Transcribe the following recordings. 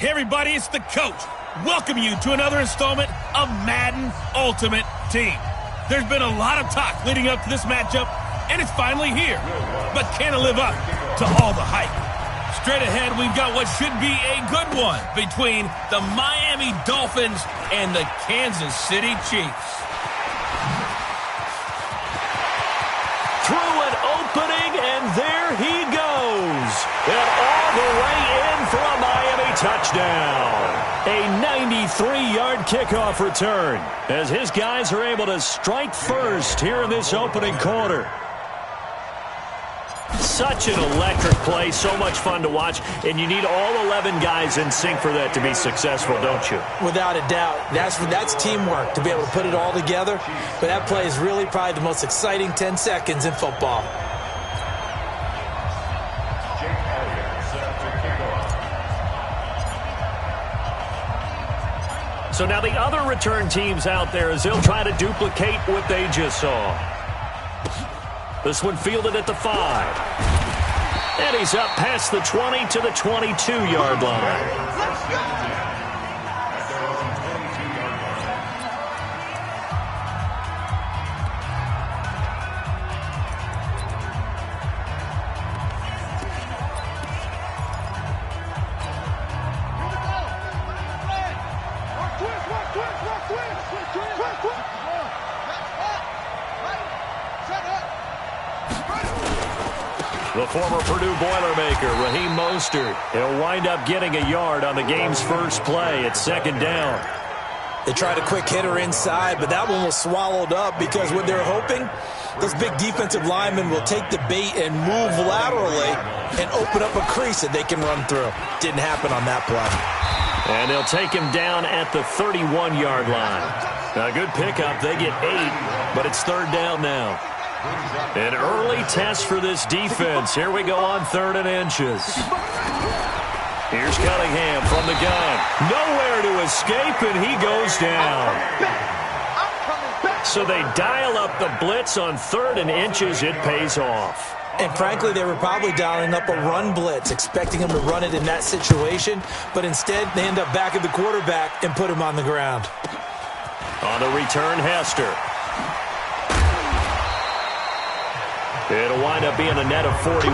Hey everybody, it's the coach. Welcome you to another installment of Madden Ultimate Team. There's been a lot of talk leading up to this matchup, and it's finally here. But can it live up to all the hype? Straight ahead, we've got what should be a good one between the Miami Dolphins and the Kansas City Chiefs. Through an opening, and there he goes. And all the way in for a Miami touchdown. A 93-yard kickoff return as his guys are able to strike first here in this opening quarter. Such an electric play, so much fun to watch, and you need all 11 guys in sync for that to be successful, don't you? Without a doubt. That's teamwork, to be able to put it all together. But that play is really probably the most exciting 10 seconds in football. So now the other return teams out there as they'll try to duplicate what they just saw. This one fielded at the 5. And he's up past the 20 to the 22-yard line. The former Purdue Boilermaker, Raheem Mostert. He'll wind up getting a yard on the game's first play at second down. They tried a quick hitter inside, but that one was swallowed up because what they're hoping, those big defensive linemen will take the bait and move laterally and open up a crease that they can run through. Didn't happen on that play. And they'll take him down at the 31-yard line. A good pickup. They get 8, but it's third down now. An early test for this defense. Here we go on 3rd and inches. Here's Cunningham from the gun. Nowhere to escape, and he goes down. So they dial up the blitz on 3rd and inches. It pays off. And frankly, they were probably dialing up a run blitz, expecting him to run it in that situation. But instead, they end up back at the quarterback and put him on the ground. On the return, Hester. It'll wind up being a net of 41.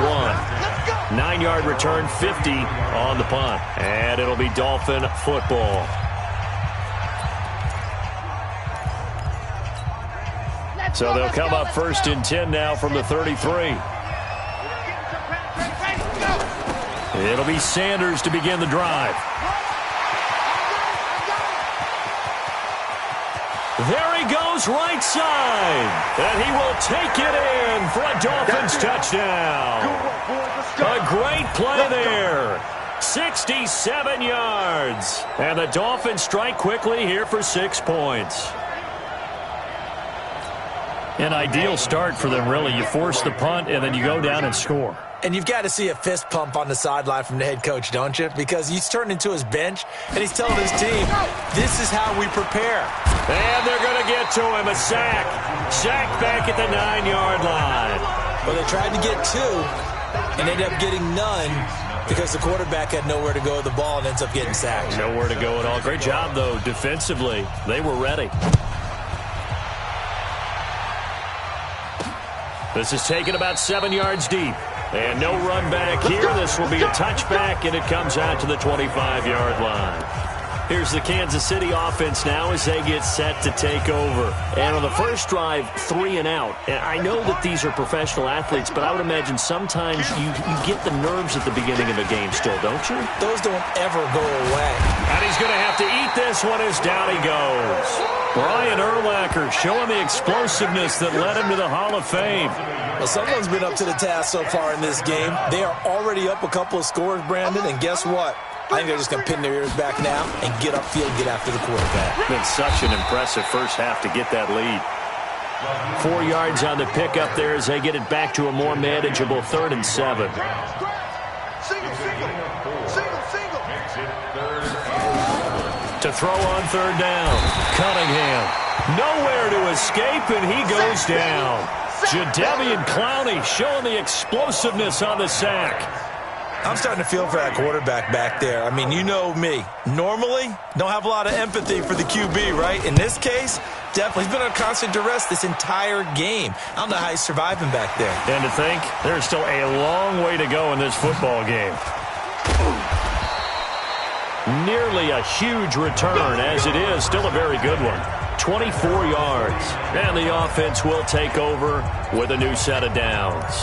9-yard return, 50 on the punt. And it'll be Dolphin football. So they'll come up 1st and 10 now from the 33. It'll be Sanders to begin the drive. There he goes, right side. And he will take it in for a Dolphins touchdown. A great play there. 67 yards. And the Dolphins strike quickly here for 6 points. An ideal start for them, really. You force the punt, and then you go down and score. And you've got to see a fist pump on the sideline from the head coach, don't you? Because he's turned into his bench, and he's telling his team, this is how we prepare. And they're going to get to him. A sack. Sack back at the 9-yard line. Well, they tried to get 2, and ended up getting none because the quarterback had nowhere to go with the ball and ends up getting sacked. Nowhere to go at all. Great job, though, defensively. They were ready. This is taken about 7 yards deep. And no run back here. This will be a touchback, and it comes out to the 25-yard line. Here's the Kansas City offense now as they get set to take over. And on the first drive, 3 and out. And I know that these are professional athletes, but I would imagine sometimes you get the nerves at the beginning of a game still, don't you? Those don't ever go away. And he's going to have to eat this one as down he goes. Brian Urlacher showing the explosiveness that led him to the Hall of Fame. Well, someone's been up to the task so far in this game. They are already up a couple of scores, Brandon, and guess what? I think they're just going to pin their ears back now and get upfield and get after the quarterback. Been such an impressive first half to get that lead. 4 yards on the pickup there as they get it back to a more manageable 3rd and 7. To throw on 3rd down. Cunningham. Nowhere to escape, and he goes down. Jadeveon Clowney showing the explosiveness on the sack. I'm starting to feel for that quarterback back there. I mean, you know me. Normally, don't have a lot of empathy for the QB, right? In this case, definitely. He's been under constant duress this entire game. I don't know how he's surviving back there. And to think, there's still a long way to go in this football game. Nearly a huge return, as it is. Still a very good one. 24 yards. And the offense will take over with a new set of downs.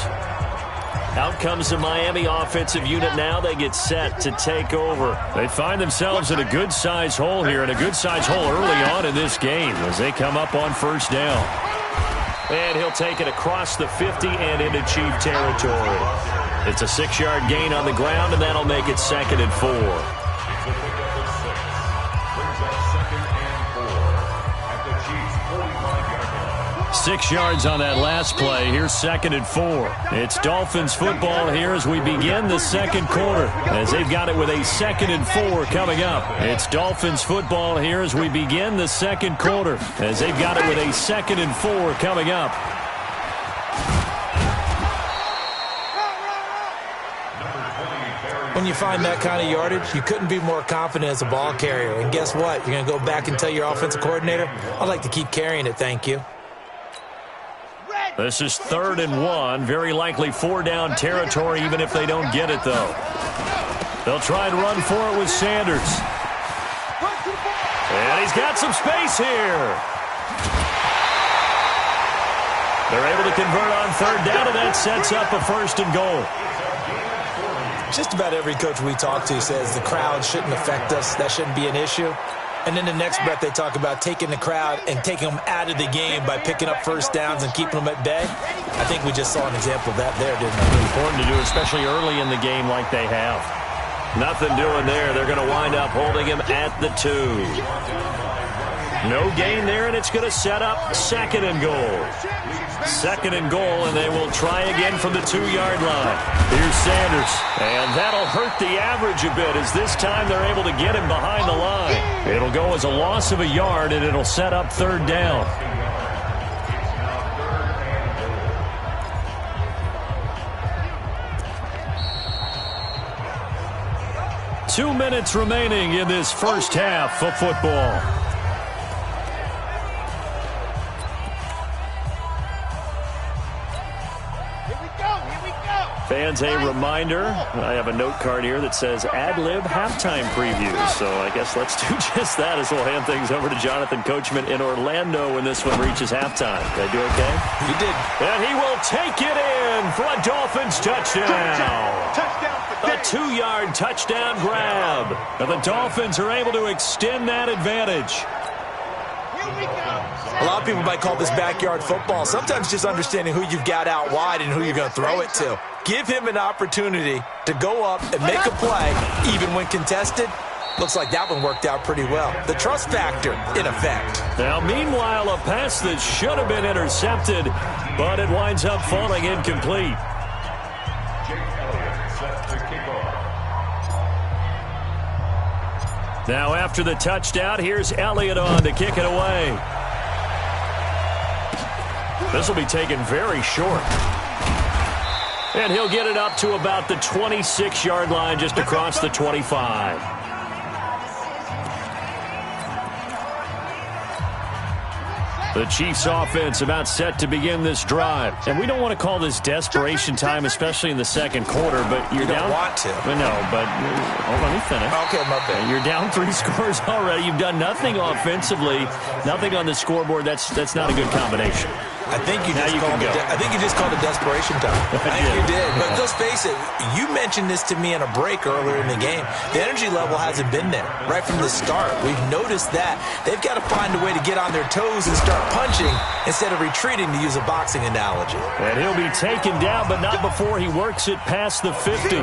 Out comes the Miami offensive unit now. They get set to take over. They find themselves in a good-sized hole here, and a good-sized hole early on in this game as they come up on first down. And he'll take it across the 50 and into Chief territory. It's a 6-yard gain on the ground, and that'll make it 2nd and 4. 6 yards on that last play. Here's 2nd and 4. It's Dolphins football here as we begin the second quarter, as they've got it with a 2nd and 4 coming up. It's Dolphins football here as we begin the second quarter, as they've got it with a 2nd and 4 coming up. When you find that kind of yardage, you couldn't be more confident as a ball carrier. And guess what? You're going to go back and tell your offensive coordinator, I'd like to keep carrying it, thank you. This is 3rd and 1. Very likely 4-down territory, even if they don't get it, though. They'll try and run for it with Sanders. And he's got some space here. They're able to convert on 3rd down, and that sets up a 1st and goal. Just about every coach we talk to says the crowd shouldn't affect us. That shouldn't be an issue. And in the next breath, they talk about taking the crowd and taking them out of the game by picking up first downs and keeping them at bay. I think we just saw an example of that there, didn't we? Important to do, especially early in the game like they have. Nothing doing there. They're going to wind up holding him at the 2. No gain there, and it's going to set up 2nd and goal. 2nd and goal, and they will try again from the 2-yard line. Here's Sanders, and that'll hurt the average a bit, as this time they're able to get him behind the line. It'll go as a loss of a yard, and it'll set up 3rd down. Two minutes remaining in this first half of football. Fans, a reminder, I have a note card here that says ad-lib halftime previews. So I guess let's do just that as we'll hand things over to Jonathan Coachman in Orlando when this one reaches halftime. Did I do okay? You did. And he will take it in for a Dolphins touchdown. A 2-yard touchdown grab. And the Dolphins are able to extend that advantage. A lot of people might call this backyard football. Sometimes just understanding who you've got out wide and who you're going to throw it to. Give him an opportunity to go up and make a play, even when contested. Looks like that one worked out pretty well. The trust factor, in effect. Now, meanwhile, a pass that should have been intercepted, but it winds up falling incomplete. Now, after the touchdown, here's Elliott on to kick it away. This will be taken very short. And he'll get it up to about the 26-yard line, just across the 25. The Chiefs offense about set to begin this drive. And we don't want to call this desperation time, especially in the second quarter, but you're down. You don't want to. No, but let me finish. Okay, my bad. You're down 3 scores already. You've done nothing offensively, nothing on the scoreboard. That's not a good combination. I think you just called it desperation time. I think you did. But let's face it, you mentioned this to me in a break earlier in the game. The energy level hasn't been there right from the start. We've noticed that. They've got to find a way to get on their toes and start punching instead of retreating, to use a boxing analogy. And he'll be taken down, but not before he works it past the 50.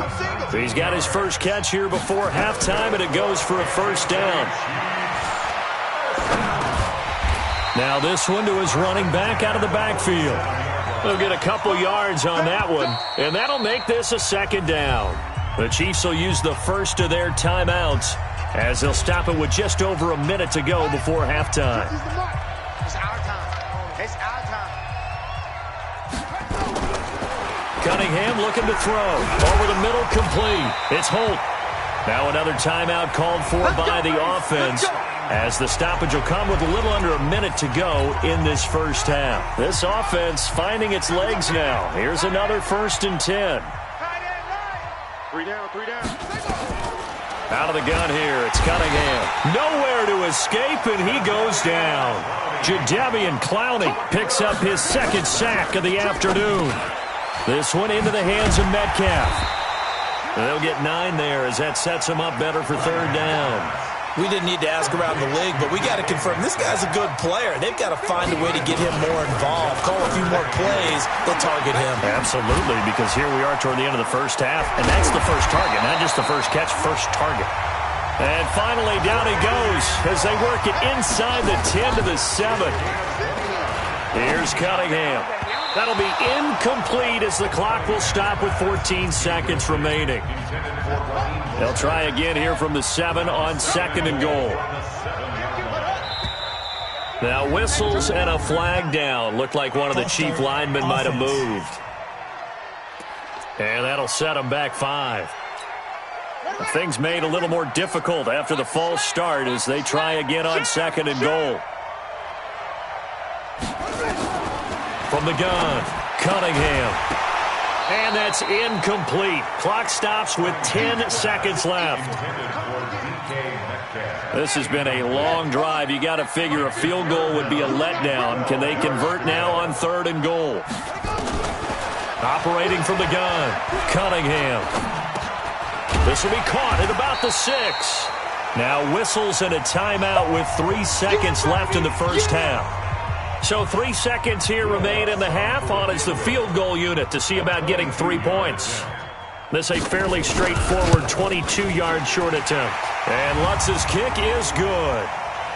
He's got his first catch here before halftime, and it goes for a first down. Now this one to his running back out of the backfield. They'll get a couple yards on that one, and that'll make this a second down. The Chiefs will use the first of their timeouts as they'll stop it with just over a minute to go before halftime. Cunningham looking to throw. Over the middle, complete. It's Holt. Now another timeout called for by the offense, as the stoppage will come with a little under a minute to go in this first half. This offense finding its legs now. Here's another 1st and 10. 3 down, 3 down. Out of the gun here, it's Cunningham. Nowhere to escape, and he goes down. Jadeveon Clowney picks up his 2nd sack of the afternoon. This one into the hands of Metcalf. They'll get 9 there as that sets them up better for 3rd down. We didn't need to ask around the league, but we got to confirm this guy's a good player. They've got to find a way to get him more involved, call a few more plays. They'll target him. Absolutely, because here we are toward the end of the first half, and that's the first target, not just the first catch, first target. And finally, down he goes as they work it inside the 10 to the 7. Here's Cunningham. That'll be incomplete as the clock will stop with 14 seconds remaining. They'll try again here from the 7 on 2nd and goal. Now whistles and a flag down. Looked like one of the chief linemen might have moved. And that'll set them back 5. Things made a little more difficult after the false start as they try again on 2nd and goal. From the gun, Cunningham. And that's incomplete. Clock stops with 10 seconds left. This has been a long drive. You got to figure a field goal would be a letdown. Can they convert now on 3rd and goal? Operating from the gun, Cunningham. This will be caught at about the 6. Now whistles and a timeout with 3 seconds left in the first half. So 3 seconds here remain in the half on as the field goal unit to see about getting 3 points. This a fairly straightforward 22-yard short attempt. And Lutz's kick is good.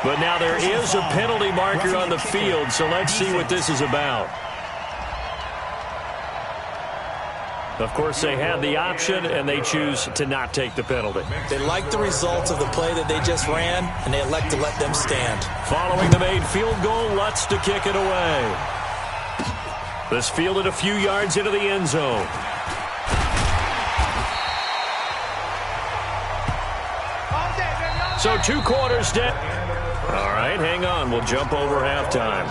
But now there is a penalty marker on the field, so let's see what this is about. Of course, they have the option, and they choose to not take the penalty. They like the results of the play that they just ran, and they elect to let them stand. Following the made field goal, Lutz to kick it away. This fielded a few yards into the end zone. So 2 quarters down. All right, hang on. We'll jump over halftime.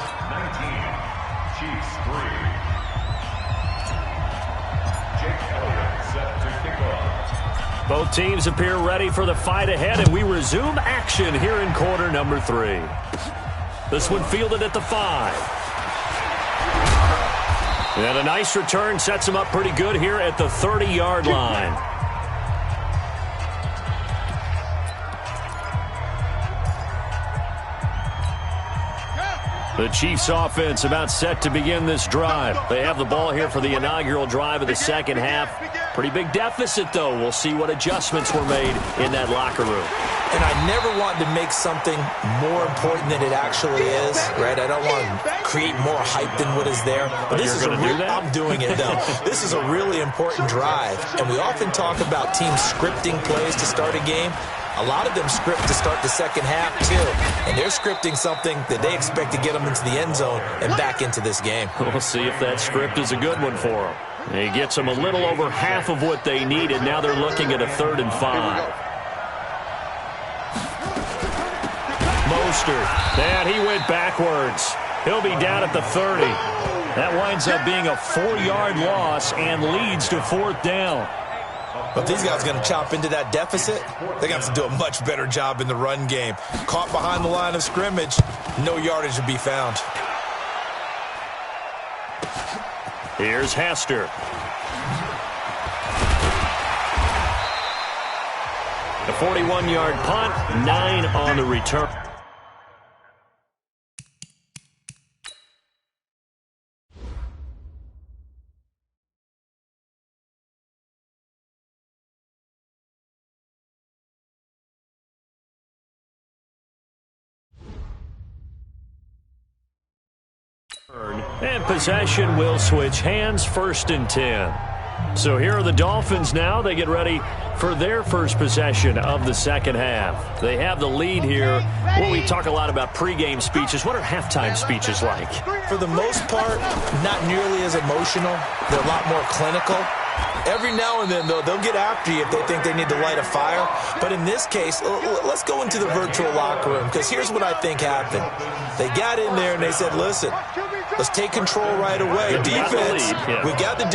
19, Chiefs 3. Both teams appear ready for the fight ahead, and we resume action here in quarter number 3. This one fielded at the 5. And a nice return sets him up pretty good here at the 30-yard line. The Chiefs offense about set to begin this drive. They have the ball here for the inaugural drive of the second half. Pretty big deficit, though. We'll see what adjustments were made in that locker room. And I never want to make something more important than it actually is, right? I don't want to create more hype than what is there. But this is I'm doing it, though. This is a really important drive. And we often talk about teams scripting plays to start a game. A lot of them script to start the second half, too. And they're scripting something that they expect to get them into the end zone and back into this game. We'll see if that script is a good one for them. He gets them a little over half of what they needed. Now they're looking at a 3rd and 5. Mostert. And he went backwards. He'll be down at the 30. That winds up being a 4-yard loss and leads to 4th down. But these guys are going to chop into that deficit. They're going to have to do a much better job in the run game. Caught behind the line of scrimmage, no yardage to be found. Here's Hester. A 41-yard punt, 9 on the return. And possession will switch hands, 1st and 10. So here are the Dolphins now. They get ready for their first possession of the second half. They have the lead here. Well, we talk a lot about pregame speeches. What are halftime speeches like? For the most part, not nearly as emotional. They're a lot more clinical. Every now and then, though, they'll get after you if they think they need to light a fire. But in this case, let's go into the virtual locker room, because here's what I think happened. They got in there and they said, listen, let's take control right away. Defense, we got the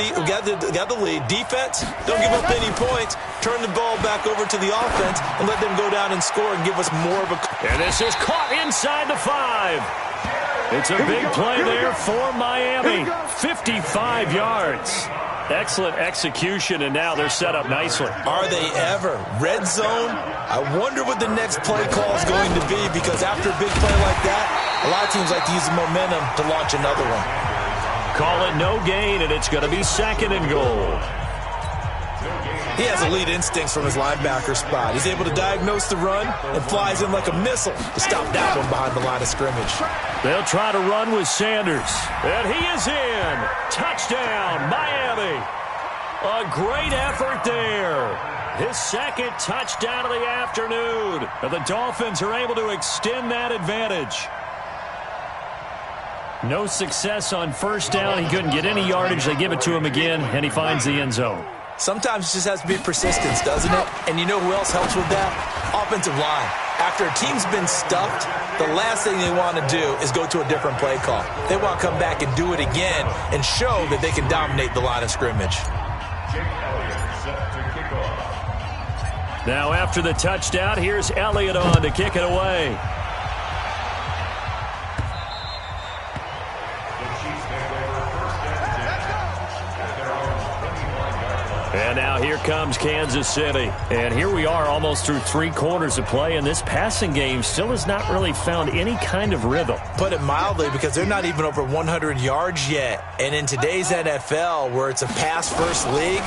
lead. Defense, don't give up any points. Turn the ball back over to the offense and let them go down and score and give us more of a... And this is caught inside the 5. It's a big play there for Miami. 55 yards. Excellent execution, and now they're set up nicely. Are they ever? Red zone? I wonder what the next play call is going to be, because after a big play like that, a lot of teams like to use the momentum to launch another one. Call it no gain, and it's going to be 2nd and goal. He has elite instincts from his linebacker spot. He's able to diagnose the run and flies in like a missile to stop that one behind the line of scrimmage. They'll try to run with Sanders. And he is in. Touchdown, Miami. A great effort there. His 2nd touchdown of the afternoon. And the Dolphins are able to extend that advantage. No success on first down. He couldn't get any yardage. They give it to him again, and he finds the end zone. Sometimes it just has to be persistence, doesn't it? And you know who else helps with that? Offensive line. After a team's been stuffed, the last thing they want to do is go to a different play call. They want to come back and do it again and show that they can dominate the line of scrimmage. Now after the touchdown, here's Elliott on to kick it away. And now here comes Kansas City. And here we are almost through 3 quarters of play, and this passing game still has not really found any kind of rhythm. Put it mildly, because they're not even over 100 yards yet. And in today's NFL, where it's a pass-first league,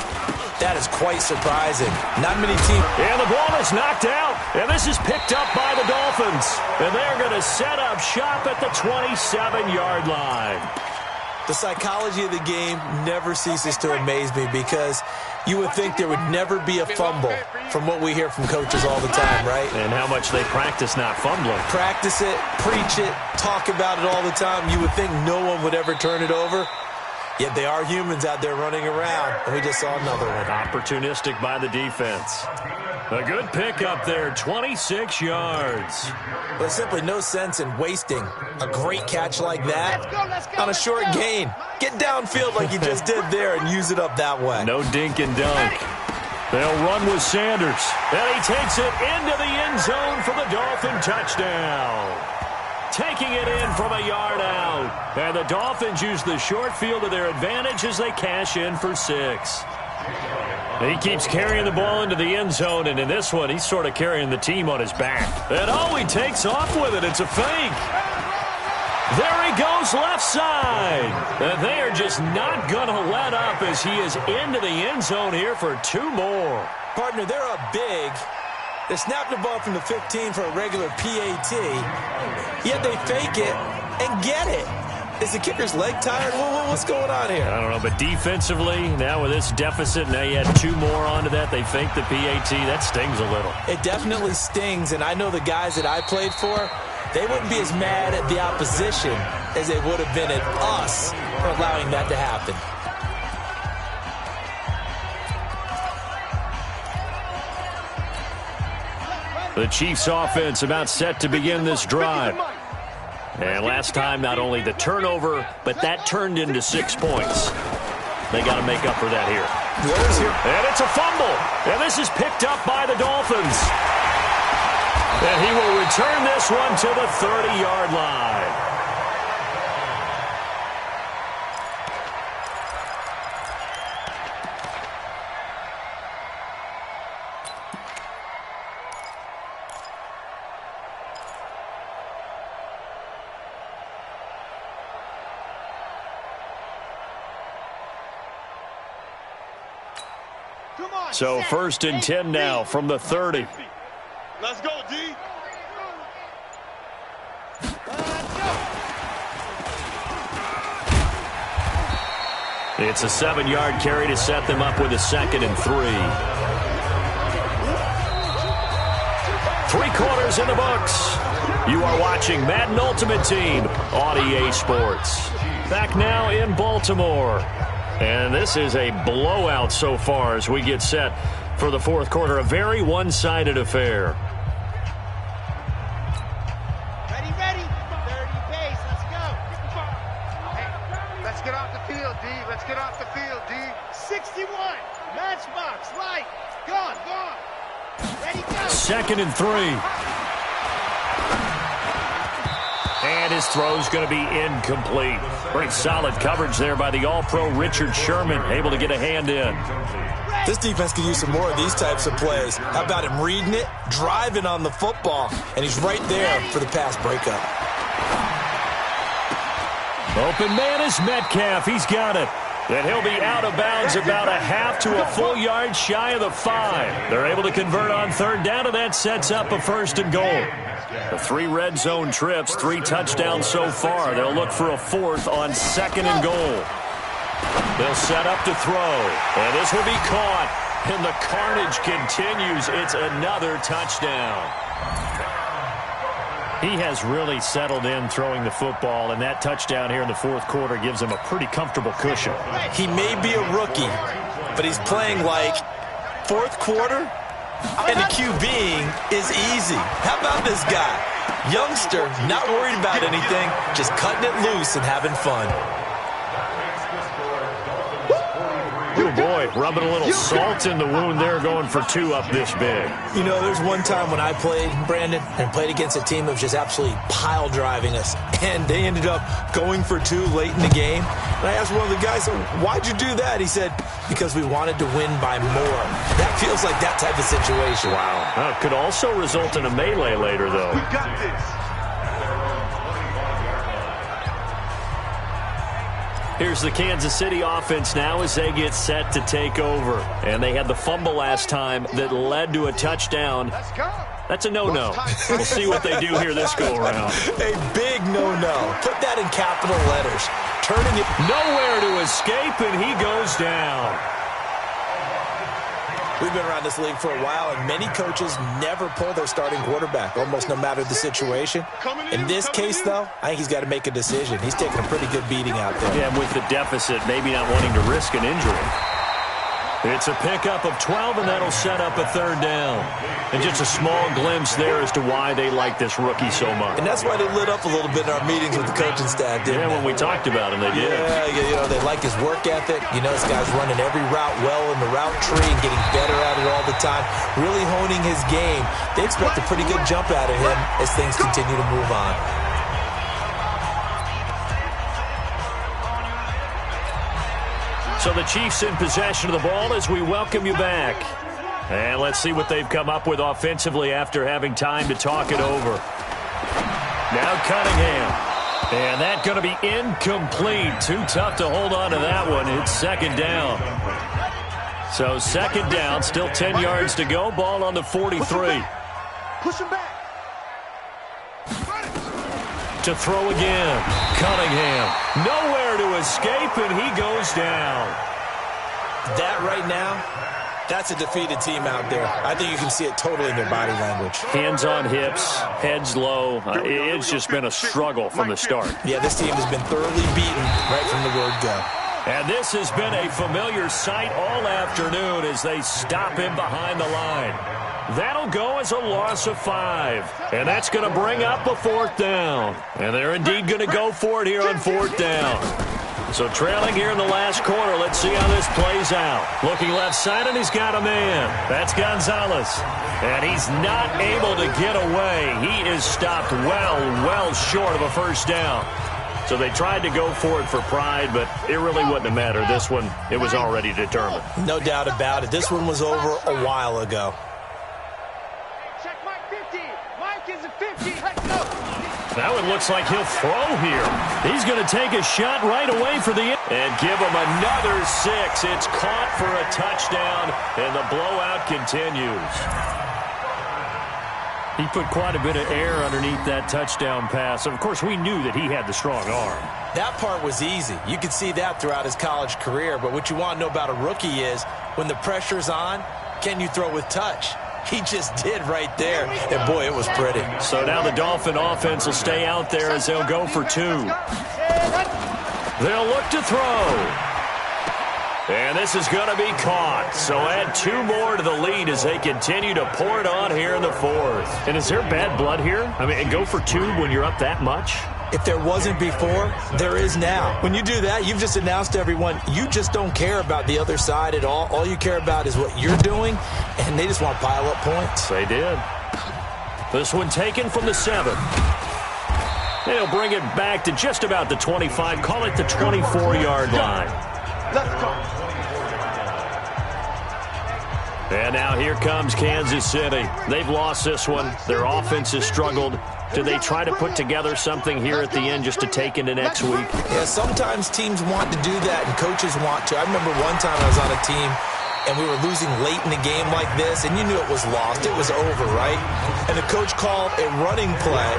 that is quite surprising. Not many teams... And the ball is knocked out, and this is picked up by the Dolphins. And they're going to set up shop at the 27-yard line. The psychology of the game never ceases to amaze me, because you would think there would never be a fumble from what we hear from coaches all the time, right? And how much they practice not fumbling. Practice it, preach it, talk about it all the time. You would think no one would ever turn it over. Yet they are humans out there running around, and we just saw another one. Opportunistic by the defense. A good pickup there, 26 yards. There's simply no sense in wasting a great catch like that on a short gain. Get downfield like you just did there and use it up that way. No dink and dunk. They'll run with Sanders. And he takes it into the end zone for the Dolphin touchdown. Taking it in from a yard out. And the Dolphins use the short field to their advantage as they cash in for 6. He keeps carrying the ball into the end zone, and in this one, he's sort of carrying the team on his back. And he takes off with it. It's a fake. There he goes left side. And they are just not going to let up as he is into the end zone here for 2 more. Partner, they're up big. They snap the ball from the 15 for a regular PAT, yet they fake it and get it. Is the kicker's leg tired? What's going on here? I don't know, but defensively, now with this deficit, now you add 2 more onto that, they fake the PAT. That stings a little. It definitely stings, and I know the guys that I played for, they wouldn't be as mad at the opposition as they would have been at us for allowing that to happen. The Chiefs offense about set to begin this drive. And last time, not only the turnover, but that turned into 6 points. They got to make up for that here. And it's a fumble. And this is picked up by the Dolphins. And he will return this one to the 30-yard line. So 1st and 10 now from the 30. Let's go, D. It's a 7-yard carry to set them up with a 2nd and 3. 3 quarters in the books. You are watching Madden Ultimate Team on EA Sports. Back now in Baltimore. And this is a blowout so far as we get set for the 4th quarter. A very one-sided affair. Ready. 30 pace. Let's go. Hey, let's get off the field, D. Let's get off the field, D. 61. Matchbox. Light. Gone. Ready, go. 2nd and 3. And his throw's going to be incomplete. Pretty solid coverage there by the All-Pro Richard Sherman, able to get a hand in. This defense could use some more of these types of plays. How about him reading it, driving on the football, and he's right there for the pass breakup. Open man is Metcalf. He's got it. And he'll be out of bounds about a half to a full yard shy of the 5. They're able to convert on 3rd down, and that sets up a 1st and goal. The 3 red zone trips, 3 touchdowns so far. They'll look for a 4th on 2nd and goal. They'll set up to throw, and this will be caught. And the carnage continues. It's another touchdown. He has really settled in throwing the football, and that touchdown here in the 4th quarter gives him a pretty comfortable cushion. He may be a rookie, but he's playing like 4th quarter, and the QBing is easy. How about this guy? Youngster, not worried about anything, just cutting it loose and having fun. Oh, boy, rubbing a little salt in the wound there, going for 2 up this big. You know, there's one time when I played, Brandon, and played against a team that was just absolutely pile driving us, and they ended up going for 2 late in the game. And I asked one of the guys, why'd you do that? He said, because we wanted to win by more. That feels like that type of situation. Wow. Could also result in a melee later, though. We got this. Here's the Kansas City offense now as they get set to take over. And they had the fumble last time that led to a touchdown. That's a no-no. We'll see what they do here this go-around. A big no-no. Put that in capital letters. Turning it nowhere to escape, and he goes down. We've been around this league for a while, and many coaches never pull their starting quarterback, almost no matter the situation. In this case, though, I think he's got to make a decision. He's taking a pretty good beating out there. Yeah, with the deficit, maybe not wanting to risk an injury. It's a pickup of 12, and that'll set up a 3rd down. And just a small glimpse there as to why they like this rookie so much. And that's why they lit up a little bit in our meetings with the coaching staff, didn't they? When we talked about him, they did. Yeah, you know, they like his work ethic. You know, this guy's running every route well in the route tree and getting better at it all the time, really honing his game. They expect a pretty good jump out of him as things continue to move on. So the Chiefs in possession of the ball as we welcome you back. And let's see what they've come up with offensively after having time to talk it over. Now Cunningham. And that's going to be incomplete. Too tough to hold on to that one. It's 2nd down. So 2nd down, still 10 yards to go. Ball on the 43. Push him back. To throw again. Cunningham. Nowhere to escape, and he goes down. That right now, that's a defeated team out there. I think you can see it totally in their body language. Hands on hips, heads low. It's just been a struggle from the start. Yeah, this team has been thoroughly beaten right from the word go. And this has been a familiar sight all afternoon as they stop him behind the line. That'll go as a loss of 5. And that's going to bring up a 4th down. And they're indeed going to go for it here on 4th down. So trailing here in the last quarter. Let's see how this plays out. Looking left side, and he's got a man. That's Gonzalez. And he's not able to get away. He is stopped well short of a 1st down. So they tried to go for it for pride, but it really wouldn't have mattered. This one, it was already determined. No doubt about it. This one was over a while ago. Check Mike 50. Mike is a 50. Let's go. Now it looks like he'll throw here. He's going to take a shot right away for the and give him another 6. It's caught for a touchdown, and the blowout continues. He put quite a bit of air underneath that touchdown pass. Of course, we knew that he had the strong arm. That part was easy. You could see that throughout his college career. But what you want to know about a rookie is when the pressure's on, can you throw with touch? He just did right there. And, boy, it was pretty. So now the Dolphin offense will stay out there as they'll go for 2. They'll look to throw. And this is going to be caught. So add 2 more to the lead as they continue to pour it on here in the 4th. And is there bad blood here? I mean, go for 2 when you're up that much? If there wasn't before, there is now. When you do that, you've just announced to everyone, you just don't care about the other side at all. All you care about is what you're doing, and they just want to pile up points. They did. This one taken from the 7. They'll bring it back to just about the 25. Call it the 24-yard line. Let's go. And now here comes Kansas City. They've lost this one. Their offense has struggled. Do they try to put together something here at the end just to take into next week? Yeah, sometimes teams want to do that and coaches want to. I remember one time I was on a team and we were losing late in the game like this, and you knew it was lost. It was over, right? And the coach called a running play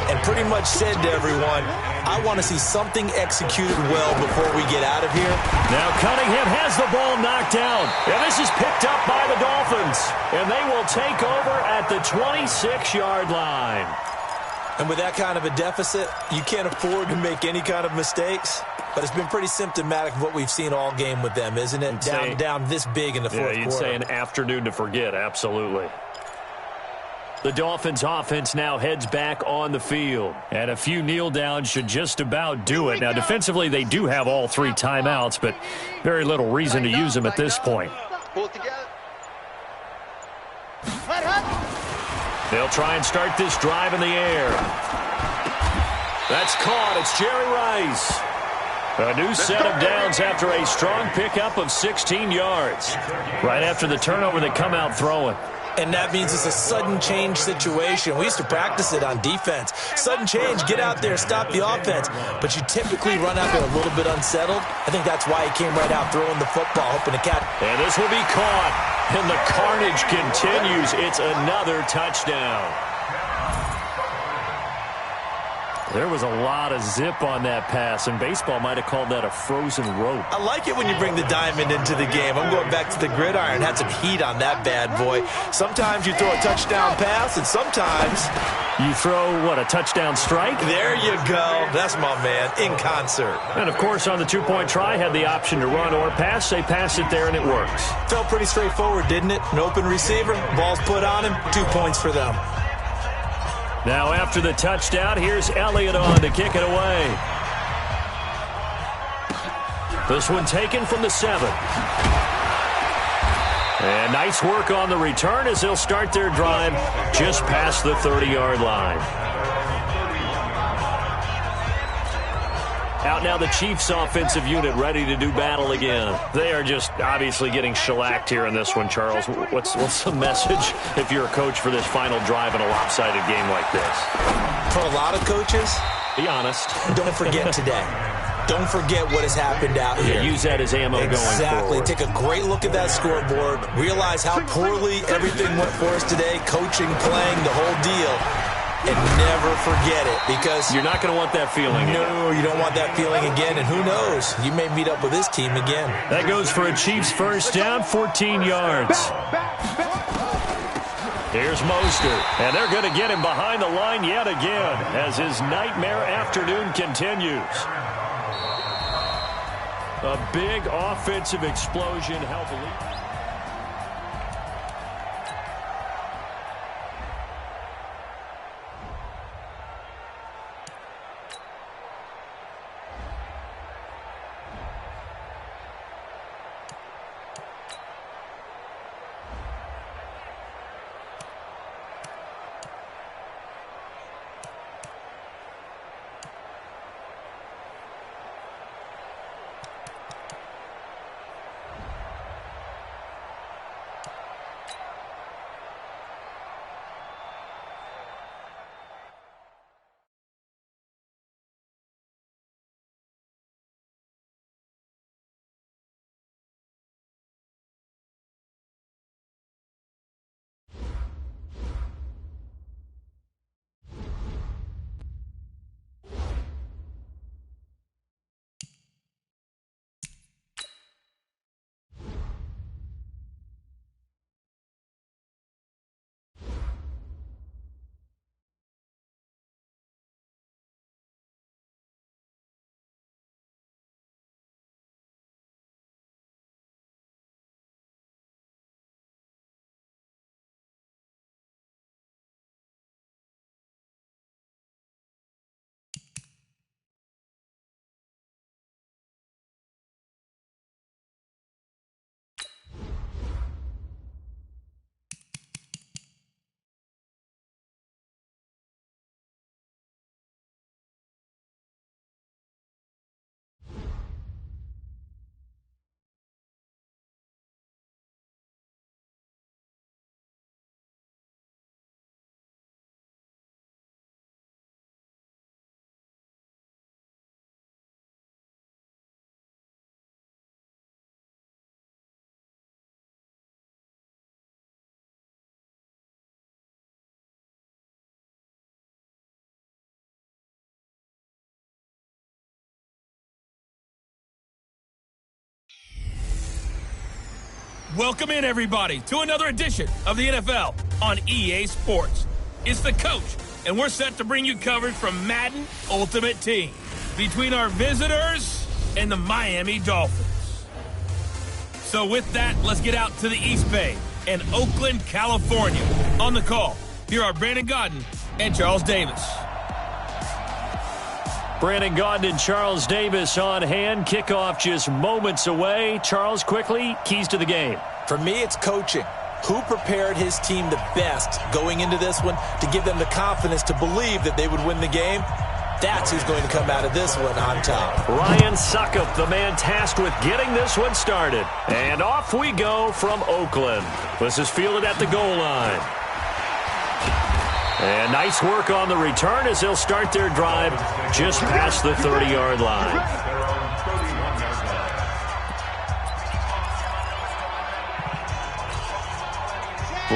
and pretty much said to everyone, I want to see something executed well before we get out of here. Now Cunningham has the ball knocked down. And this is picked up by the Dolphins. And they will take over at the 26-yard line. And with that kind of a deficit, you can't afford to make any kind of mistakes. But it's been pretty symptomatic of what we've seen all game with them, isn't it? Down this big in the fourth quarter. You'd say an afternoon to forget, absolutely. The Dolphins offense now heads back on the field. And a few kneel downs should just about do it. Now, defensively, they do have all 3 timeouts, but very little reason to use them at this point. Pull it together. They'll try and start this drive in the air. That's caught. It's Jerry Rice. A new set of downs after a strong pickup of 16 yards. Right after the turnover, they come out throwing. And that means it's a sudden change situation. We used to practice it on defense. Sudden change, get out there, stop the offense. But you typically run out there a little bit unsettled. I think that's why he came right out throwing the football, hoping to catch. And this will be caught. And the carnage continues. It's another touchdown. There was a lot of zip on that pass, and baseball might have called that a frozen rope. I like it when you bring the diamond into the game. I'm going back to the gridiron. Had some heat on that bad boy. Sometimes you throw a touchdown pass, and sometimes you throw, what, a touchdown strike? There you go. That's my man, in concert. And, of course, on the 2-point try, had the option to run or pass. They pass it there, and it works. Felt pretty straightforward, didn't it? An open receiver, ball's put on him, 2 points for them. Now after the touchdown, here's Elliott on to kick it away. This one taken from the 7. And nice work on the return as they'll start their drive just past the 30-yard line. Out now the Chiefs offensive unit ready to do battle again. They are just obviously getting shellacked here in this one, Charles. What's the message if you're a coach for this final drive in a lopsided game like this? For a lot of coaches, be honest. Don't forget today. Don't forget what has happened out here. Use that as ammo going forward. Exactly. Take a great look at that scoreboard. Realize how poorly everything went for us today. Coaching, playing, the whole deal. And never forget it, because you're not going to want that feeling. No, you don't want that feeling again. And who knows? You may meet up with this team again. That goes for a Chiefs first down, 14 yards. Here's Mostert, and they're going to get him behind the line yet again as his nightmare afternoon continues. A big offensive explosion helped lead. Welcome in, everybody, to another edition of the NFL on EA Sports. It's the coach, and we're set to bring you coverage from Madden Ultimate Team between our visitors and the Miami Dolphins. So with that, let's get out to the East Bay and Oakland, California. On the call, here are Brandon Gaudin and Charles Davis. Brandon Gaudin and Charles Davis on hand. Kickoff just moments away. Charles, quickly, keys to the game. For me, it's coaching. Who prepared his team the best going into this one to give them the confidence to believe that they would win the game? That's who's going to come out of this one on top. Ryan Suckup, the man tasked with getting this one started. And off we go from Oakland. This is fielded at the goal line. And nice work on the return as they'll start their drive just past the 30-yard line.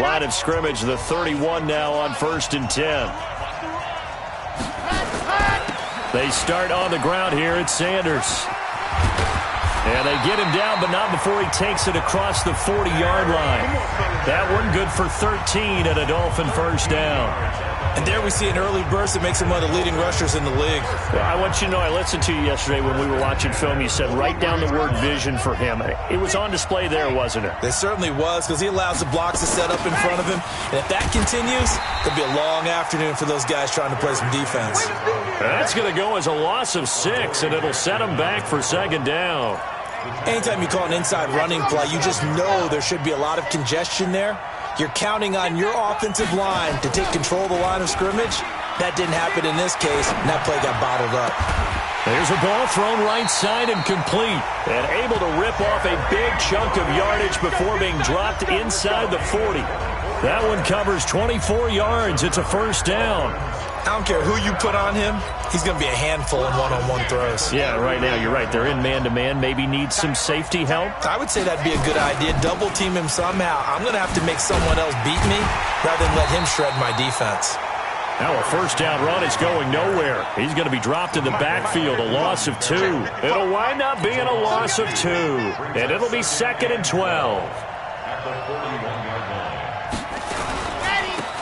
Line of scrimmage, the 31 now on 1st and 10. They start on the ground here at Sanders. And they get him down, but not before he takes it across the 40-yard line. That one good for 13 and a Dolphin first down. And there we see an early burst that makes him one of the leading rushers in the league. Well, I want you to know, I listened to you yesterday when we were watching film. You said write down the word vision for him. It was on display there, wasn't it? It certainly was, because he allows the blocks to set up in front of him. And if that continues, it'll be a long afternoon for those guys trying to play some defense. That's going to go as a loss of 6, and it'll set them back for 2nd down. Anytime you call an inside running play, you just know there should be a lot of congestion there. You're counting on your offensive line to take control of the line of scrimmage. That didn't happen in this case, and that play got bottled up. There's a ball thrown right side and complete, and able to rip off a big chunk of yardage before being dropped inside the 40. That one covers 24 yards. It's a first down. I don't care who you put on him. He's going to be a handful in one-on-one throws. Yeah, right now, you're right. They're in man-to-man. Maybe need some safety help. I would say that'd be a good idea. Double team him somehow. I'm going to have to make someone else beat me rather than let him shred my defense. Now a first down run is going nowhere. He's going to be dropped in the backfield, a loss of 2. It'll wind up being a loss of 2, and it'll be 2nd and 12.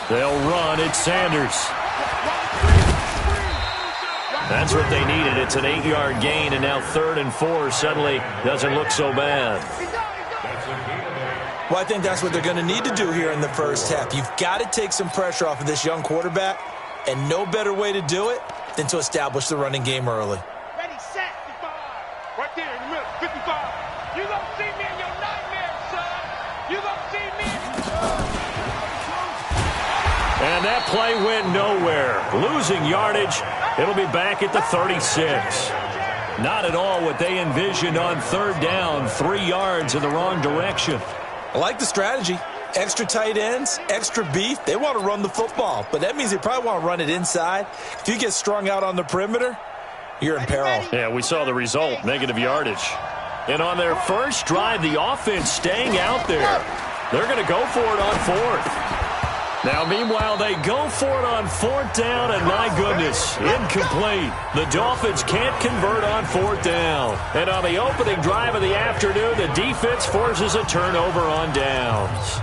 They'll run at Sanders. That's what they needed. It's an 8-yard gain, and now 3rd and 4 suddenly doesn't look so bad. Well, I think that's what they're going to need to do here in the first half. You've got to take some pressure off of this young quarterback, and no better way to do it than to establish the running game early. Ready, set, 55. Right there in the middle, 55. You don't see me in your nightmares, son. You don't see me. And that play went nowhere. Losing yardage. It'll be back at the 36. Not at all what they envisioned on 3rd down. 3 yards in the wrong direction. I like the strategy. Extra tight ends, extra beef. They want to run the football, but that means they probably want to run it inside. If you get strung out on the perimeter, you're in peril. Yeah, we saw the result, negative yardage. And on their first drive, the offense staying out there. They're going to go for it on 4th. Now, meanwhile, they go for it on 4th down, and my goodness, incomplete. The Dolphins can't convert on 4th down. And on the opening drive of the afternoon, the defense forces a turnover on downs.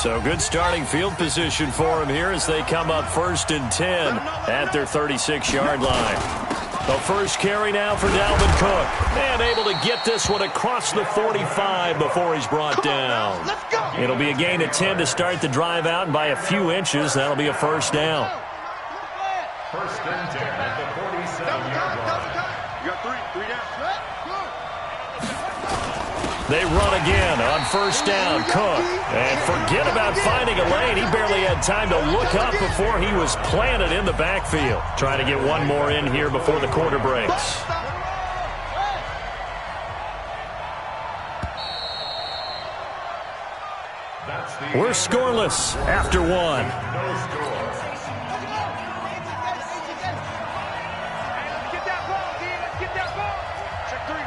So good starting field position for them here as they come up 1st and 10 at their 36-yard line. The first carry now for Dalvin Cook. And able to get this one across the 45 before he's brought down. It'll be a gain of 10 to start the drive out, and by a few inches, that'll be a first down. 1st and 10 at the 47-yard line. You got 3 down. They run again on 1st down. Cook. And forget about finding a lane. He barely had time to look up before he was planted in the backfield. Trying to get one more in here before the quarter breaks. We're scoreless after 1.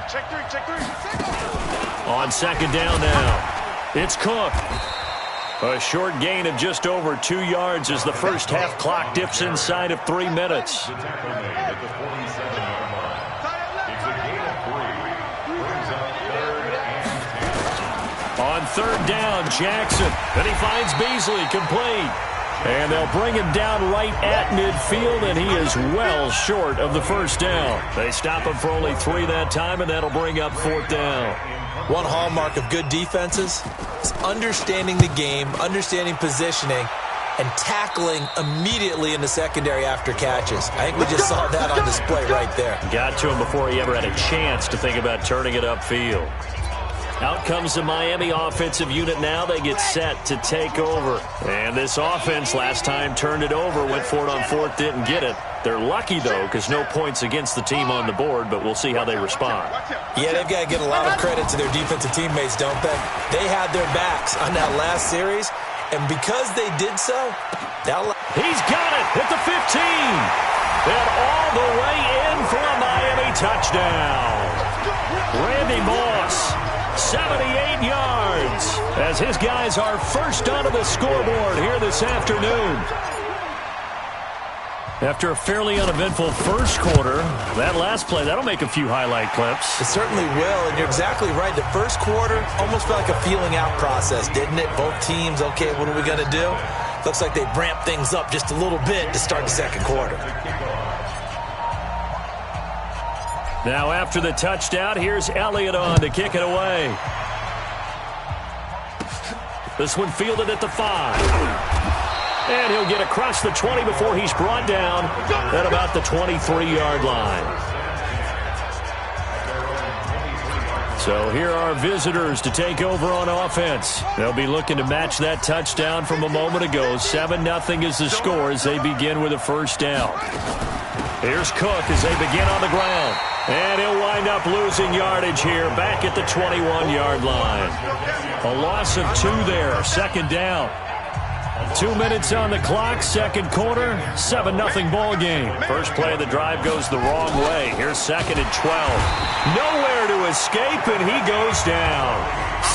Check 3. On 2nd down now, it's Cook. A short gain of just over 2 yards as the first half clock dips inside of 3 minutes. third down. Jackson. Then he finds Beasley, complete. And they'll bring him down right at midfield, and he is well short of the first down. They stop him for only 3 that time, and that'll bring up 4th down. One hallmark of good defenses is understanding the game, understanding positioning, and tackling immediately in the secondary after catches. I think we just saw that on display right there. Got to him before he ever had a chance to think about turning it upfield. Out comes the Miami offensive unit now. They get set to take over. And this offense last time turned it over, went for it on 4th, didn't get it. They're lucky, though, because no points against the team on the board, but we'll see how they respond. Yeah, they've got to give a lot of credit to their defensive teammates, don't they? They had their backs on that last series, and because they did so, he's got it at the 15. And all the way in for a Miami touchdown. Randy Moss, 78 yards, as his guys are first onto the scoreboard here this afternoon. After a fairly uneventful first quarter, that last play, that'll make a few highlight clips. It certainly will, and you're exactly right. The first quarter almost felt like a feeling out process, didn't it? Both teams, okay, what are we going to do? Looks like they ramped things up just a little bit to start the second quarter. Now after the touchdown, here's Elliott on to kick it away. This one fielded at the 5. And he'll get across the 20 before he's brought down at about the 23-yard line. So here are visitors to take over on offense. They'll be looking to match that touchdown from a moment ago. 7-0 is the score as they begin with a first down. Here's Cook as they begin on the ground. And he'll wind up losing yardage here back at the 21-yard line. A loss of 2 there, second down. 2 minutes on the clock, second quarter, 7-0 ball game. First play of the drive goes the wrong way. Here's 2nd and 12. Nowhere to escape, and he goes down.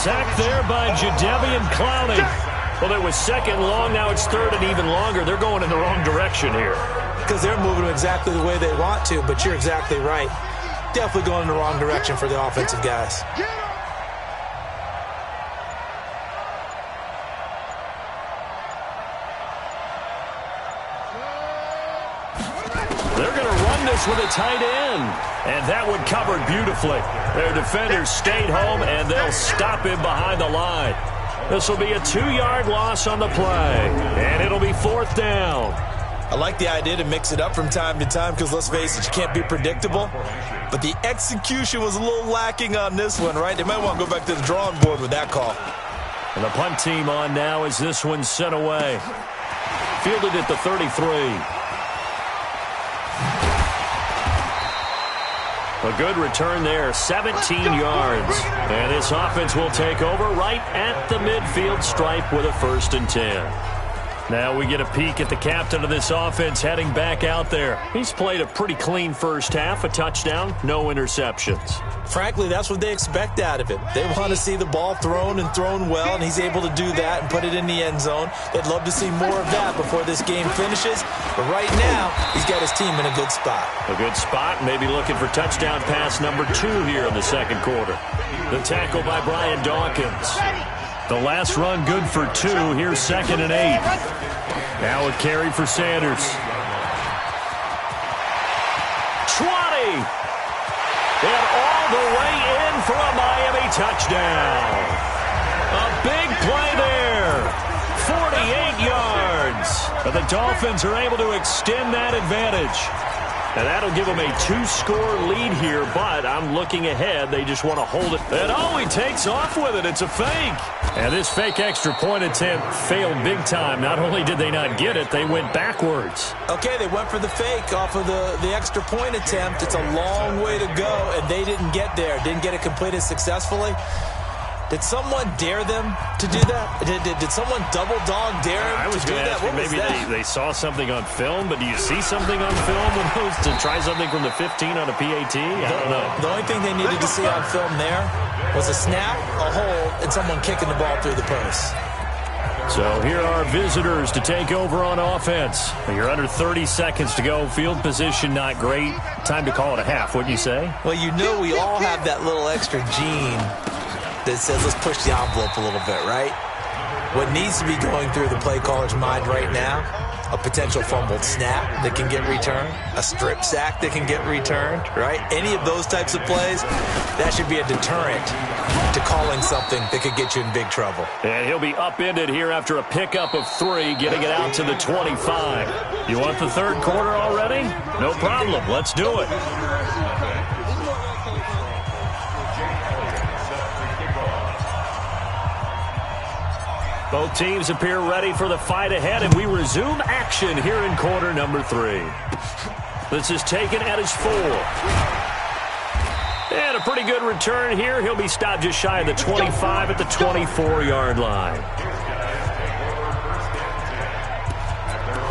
Sacked there by Jadeveon Clowney. Well, it was 2nd long, now it's 3rd and even longer. They're going in the wrong direction here. Because they're moving exactly the way they want to, but you're exactly right. Definitely going in the wrong direction for the offensive guys. They're going to run this with a tight end. And that one covered beautifully. Their defenders stayed home, and they'll stop him behind the line. This will be a 2-yard loss on the play. And it'll be 4th down. I like the idea to mix it up from time to time because, let's face it, you can't be predictable. But the execution was a little lacking on this one, right? They might want to go back to the drawing board with that call. And the punt team on now as this one's sent away. Fielded at the 33. A good return there, 17 yards. And this offense will take over right at the midfield stripe with a 1st and 10. Now we get a peek at the captain of this offense heading back out there. He's played a pretty clean first half, a touchdown, no interceptions. Frankly, that's what they expect out of him. They want to see the ball thrown and thrown well, and he's able to do that and put it in the end zone. They'd love to see more of that before this game finishes. But right now, he's got his team in a good spot. A good spot, maybe looking for touchdown pass number 2 here in the second quarter. The tackle by Brian Dawkins. The last run good for 2. Here's 2nd and 8. Now a carry for Sanders. 20. And all the way in for a Miami touchdown. A big play there. 48 yards. But the Dolphins are able to extend that advantage. And that'll give them a 2-score lead here, but I'm looking ahead. They just want to hold it. And oh, he takes off with it. It's a fake. And this fake extra point attempt failed big time. Not only did they not get it, they went backwards. Okay, they went for the fake off of the extra point attempt. It's a long way to go, and they didn't get there. Didn't get it completed successfully. Did someone dare them to do that? Did someone double dog dare them to do that? What was maybe that? They saw something on film, but do you see something on film to try something from the 15 on a PAT? I don't know. The only thing they needed to see on film there was a snap, a hold, and someone kicking the ball through the post. So here are visitors to take over on offense. You're under 30 seconds to go. Field position not great. Time to call it a half, wouldn't you say? Well, you know we all have that little extra gene that says let's push the envelope a little bit, right? What needs to be going through the play caller's mind right now, a potential fumbled snap that can get returned, a strip sack that can get returned, right? Any of those types of plays, that should be a deterrent to calling something that could get you in big trouble. And he'll be upended here after a pickup of 3, getting it out to the 25. You want the third quarter already? No problem. Let's do it. Both teams appear ready for the fight ahead, and we resume action here in quarter number 3. This is taken at his 4. And a pretty good return here. He'll be stopped just shy of the 25 at the 24-yard line.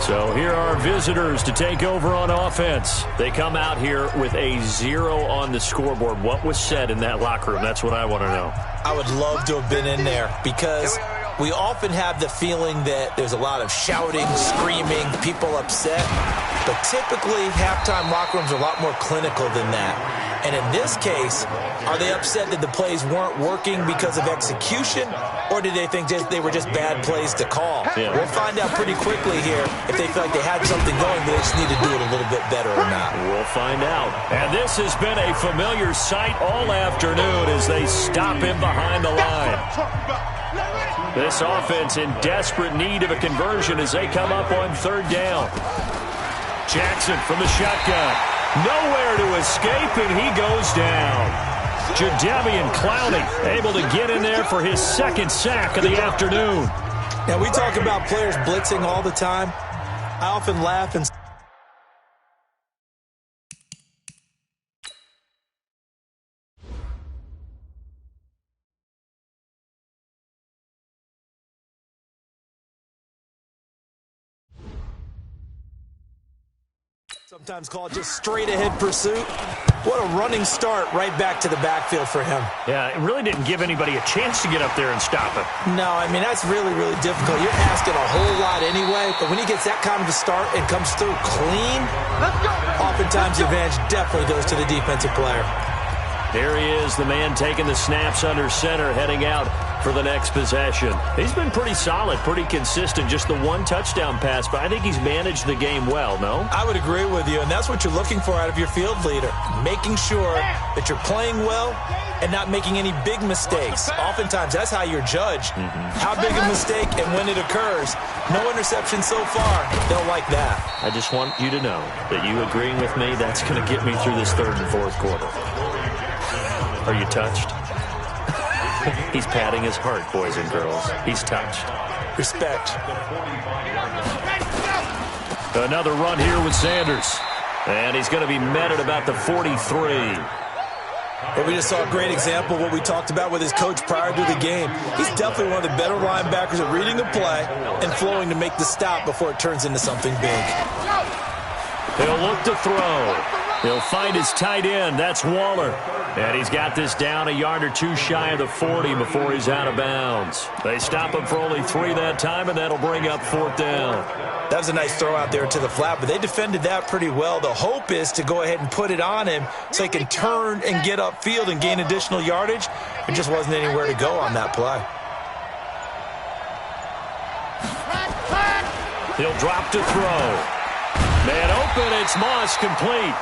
So here are visitors to take over on offense. They come out here with a 0 on the scoreboard. What was said in that locker room? That's what I want to know. I would love to have been in there because we often have the feeling that there's a lot of shouting, screaming, people upset. But typically, halftime locker rooms are a lot more clinical than that. And in this case, are they upset that the plays weren't working because of execution? Or did they think they were just bad plays to call? Yeah. We'll find out pretty quickly here if they feel like they had something going, but they just need to do it a little bit better or not. We'll find out. And this has been a familiar sight all afternoon as they stop him behind the line. This offense in desperate need of a conversion as they come up on third down. Jackson from the shotgun. Nowhere to escape, and he goes down. Jadeveon Clowney able to get in there for his second sack of the afternoon. Now, we talk about players blitzing all the time. I often laugh and sometimes call it just straight-ahead pursuit. What a running start right back to the backfield for him. Yeah, it really didn't give anybody a chance to get up there and stop him. No, I mean, that's really, really difficult. You're asking a whole lot anyway, but when he gets that kind of a start and comes through clean, oftentimes the advantage definitely goes to the defensive player. There he is, the man taking the snaps under center, heading out for the next possession. He's been pretty solid, pretty consistent, just the one touchdown pass, but I think he's managed the game well, no? I would agree with you, and that's what you're looking for out of your field leader, making sure that you're playing well and not making any big mistakes. Oftentimes, that's how you're judged. How big a mistake and when it occurs. No interception so far. They'll like that. I just want you to know that you agreeing with me, that's going to get me through this third and fourth quarter. Are you touched? He's patting his heart, boys and girls. He's touched. Respect. Another run here with Sanders. And he's going to be met at about the 43. Well, we just saw a great example of what we talked about with his coach prior to the game. He's definitely one of the better linebackers at reading a play and flowing to make the stop before it turns into something big. He'll look to throw. He'll find his tight end. That's Waller. And he's got this down a yard or two shy of the 40 before he's out of bounds. They stop him for only 3 that time, and that'll bring up fourth down. That was a nice throw out there to the flat, but they defended that pretty well. The hope is to go ahead and put it on him so he can turn and get upfield and gain additional yardage. There just wasn't anywhere to go on that play. He'll drop to throw. Man open, it's Moss, complete.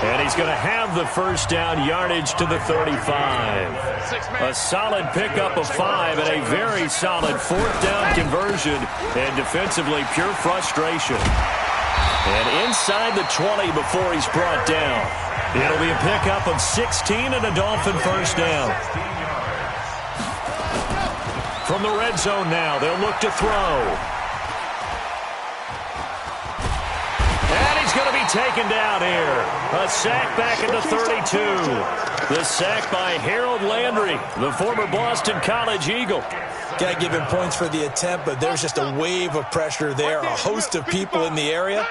And he's going to have the first down, yardage to the 35. A solid pickup of 5 and a very solid fourth down conversion. And defensively, pure frustration. And inside the 20 before he's brought down. It'll be a pickup of 16 and a Dolphin first down. From the red zone now, they'll look to throw. Going to be taken down here. A sack back at the 32. The sack by Harold Landry, the former Boston College Eagle. Got to give him points for the attempt, but there's just a wave of pressure there. A host of people in the area.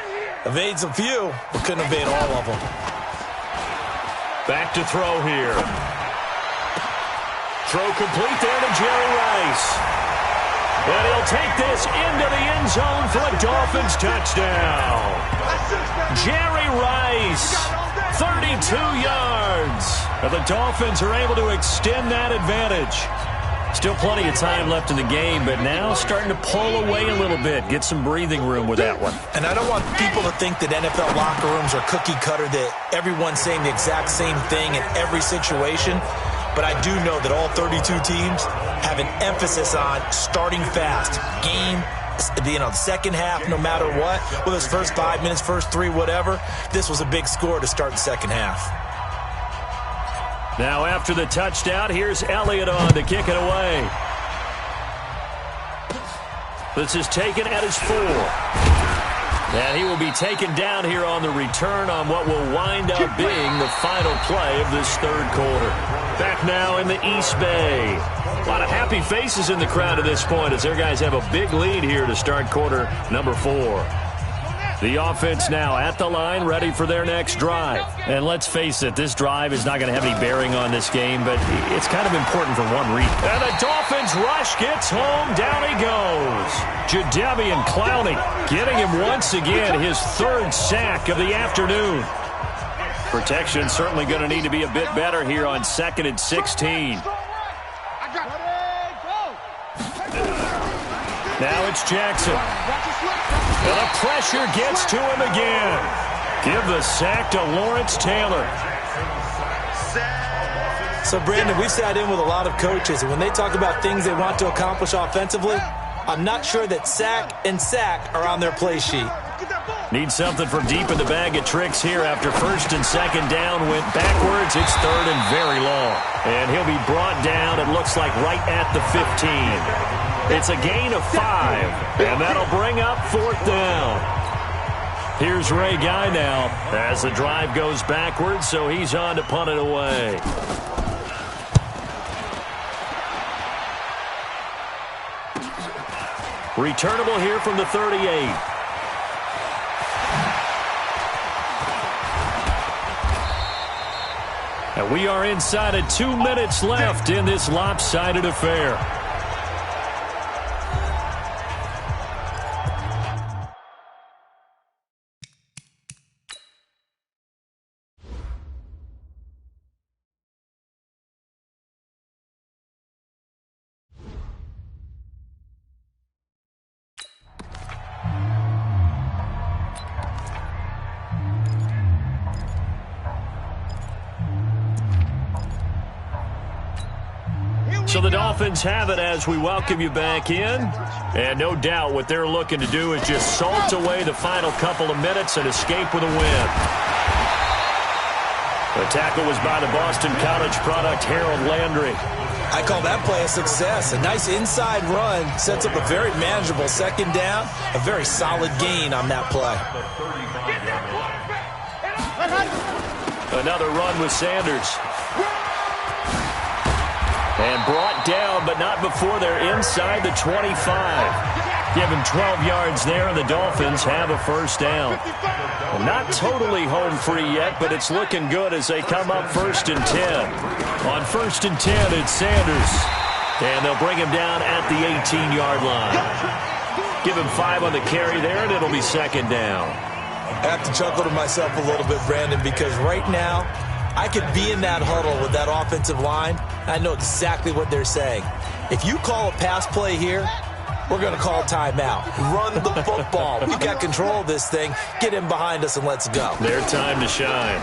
Evades a few, but couldn't evade all of them. Back to throw here. Throw complete there to Jerry Rice. And he'll take this into the end zone for a Dolphins touchdown. Jerry Rice, 32 yards. And the Dolphins are able to extend that advantage. Still plenty of time left in the game, but now starting to pull away a little bit. Get some breathing room with that one. And I don't want people to think that NFL locker rooms are cookie cutter, that everyone's saying the exact same thing in every situation. But I do know that all 32 teams have an emphasis on starting fast. Game, the second half, no matter what. Whether it's first 5 minutes, first 3, whatever. This was a big score to start the second half. Now after the touchdown, here's Elliott on to kick it away. This is taken at his 4. And he will be taken down here on the return on what will wind up being the final play of this third quarter. Back now in the East Bay. A lot of happy faces in the crowd at this point as their guys have a big lead here to start quarter number 4. The offense now at the line, ready for their next drive. And let's face it, this drive is not going to have any bearing on this game, but it's kind of important for one reason. And the Dolphins rush gets home. Down he goes. Jadeveon Clowney getting him once again his 3rd sack of the afternoon. Protection certainly going to need to be a bit better here on 2nd and 16. Now it's Jackson. And the pressure gets to him again. Give the sack to Lawrence Taylor. So, Brandon, we've sat in with a lot of coaches, and when they talk about things they want to accomplish offensively, I'm not sure that sack and sack are on their play sheet. Need something from deep in the bag of tricks here after 1st and 2nd down. Went backwards. It's 3rd and very long. And he'll be brought down, it looks like, right at the 15. It's a gain of 5, and that'll bring up 4th down. Here's Ray Guy now as the drive goes backwards, so he's on to punt it away. Returnable here from the 38. And we are inside of 2 minutes left in this lopsided affair. So the Dolphins have it as we welcome you back in. And no doubt what they're looking to do is just salt away the final couple of minutes and escape with a win. The tackle was by the Boston College product, Harold Landry. I call that play a success. A nice inside run sets up a very manageable 2nd down. A very solid gain on that play. Another run with Sanders. And brought down, but not before they're inside the 25. Give him 12 yards there, and the Dolphins have a 1st down. Well, not totally home free yet, but it's looking good as they come up 1st and 10. On 1st and 10, it's Sanders. And they'll bring him down at the 18-yard line. Give him 5 on the carry there, and it'll be 2nd down. I have to chuckle to myself a little bit, Brandon, because right now, I could be in that huddle with that offensive line. I know exactly what they're saying. If you call a pass play here, we're going to call timeout. Run the football. We've got control of this thing. Get in behind us and let's go. Their time to shine.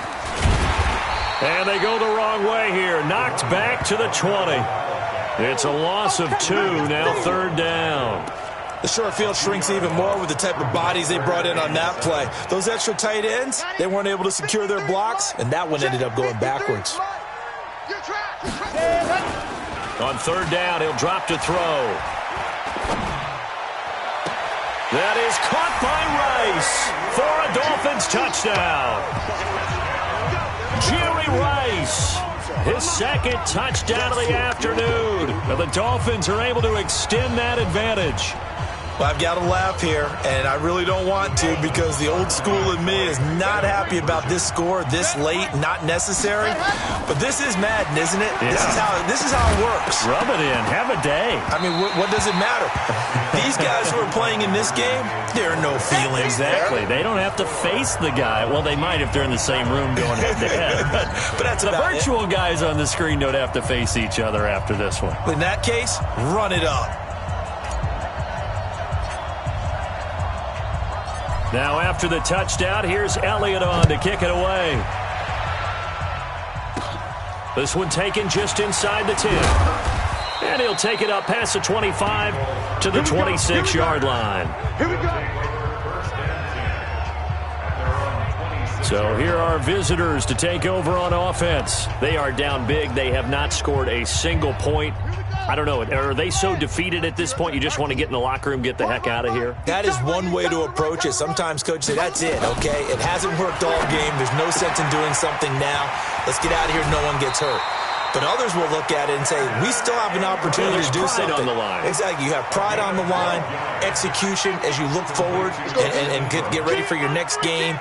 And they go the wrong way here. Knocked back to the 20. It's a loss of 2, now 3rd down. The short field shrinks even more with the type of bodies they brought in on that play. Those extra tight ends, they weren't able to secure their blocks, and that one ended up going backwards. On 3rd down, he'll drop to throw. That is caught by Rice for a Dolphins touchdown. Jerry Rice, his 2nd touchdown of the afternoon. And the Dolphins are able to extend that advantage. Well, I've got to laugh here, and I really don't want to because the old school in me is not happy about this score this late, not necessary. But this is Madden, isn't it? Yeah. This is how it works. Rub it in. Have a day. I mean, what does it matter? These guys who are playing in this game, there are no feelings Exactly. there. They don't have to face the guy. Well, they might if they're in the same room going head-to-head. But that's the about virtual guys on the screen don't have to face each other after this one. In that case, run it up. Now after the touchdown, here's Elliott on to kick it away. This one taken just inside the 10. And he'll take it up past the 25 to the 26-yard line. Here we go. So here are visitors to take over on offense. They are down big. They have not scored a single point. I don't know. Are they so defeated at this point you just want to get in the locker room, get the heck out of here? That is one way to approach it. Sometimes coaches say, that's it, okay? It hasn't worked all game. There's no sense in doing something now. Let's get out of here. No one gets hurt. But others will look at it and say, we still have an opportunity to do something. On the line. Exactly. You have pride on the line, execution as you look forward and get ready for your next game,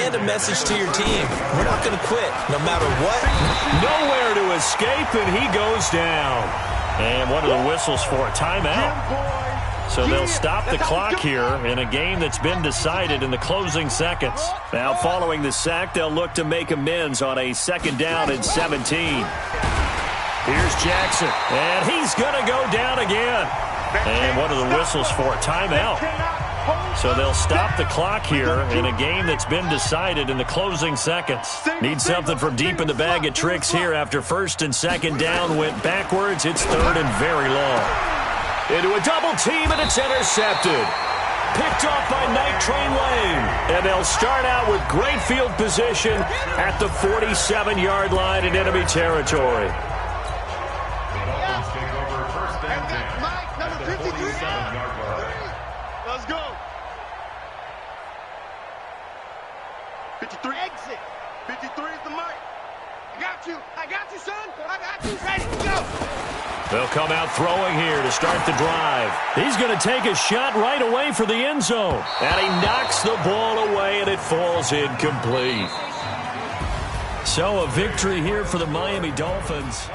and a message to your team. We're not going to quit no matter what. Nowhere to escape, and he goes down. And what are the whistles for? A timeout. So they'll stop the clock here in a game that's been decided in the closing seconds. Now following the sack, they'll look to make amends on a 2nd down and 17. Here's Jackson, and he's going to go down again. And what are the whistles for? A timeout. So they'll stop the clock here in a game that's been decided in the closing seconds. Need something from deep in the bag of tricks here after 1st and 2nd down went backwards. It's 3rd and very long. Into a double team, and it's intercepted. Picked off by Night Train Lane. And they'll start out with great field position at the 47-yard line in enemy territory. Let's go. 53. Exit. 53 is the mark. I got you, son. I got you. Ready to go. They'll come out throwing here to start the drive. He's going to take a shot right away for the end zone. And he knocks the ball away, and it falls incomplete. So a victory here for the Miami Dolphins.